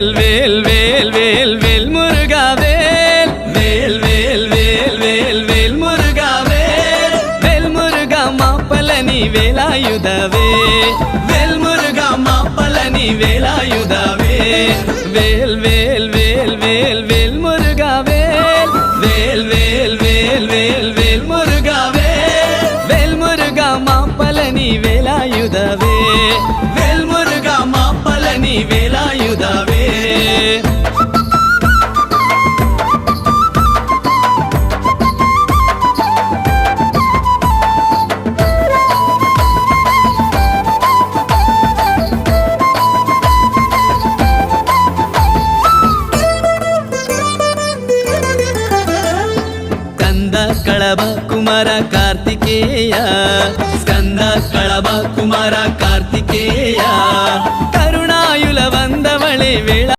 வேல் வேல் வேல் வேல் முருகா வேல் வேல் வேல் வேல் வேல் வேல் முருகா வேல் வேல் முருகா மாப்பலனி வேலாயுதவே வேல் முருகா மாப்பலனி வேலாயுதவே வேல் வேல் வேல் வேல் வேல் முருகா வேல் வேல் வேல் வேல் வேல் வேல் முருகா வேல் வேல் முருகா மாப்பலனி வேலாயுதவே வேல் முருகா மாப்பலனி வேலாயுதவே కళభ కుమార కార్తికేయ స్కంద కళభ కుమార కార్తికేయ కరుణాయుల వందవళే వేళ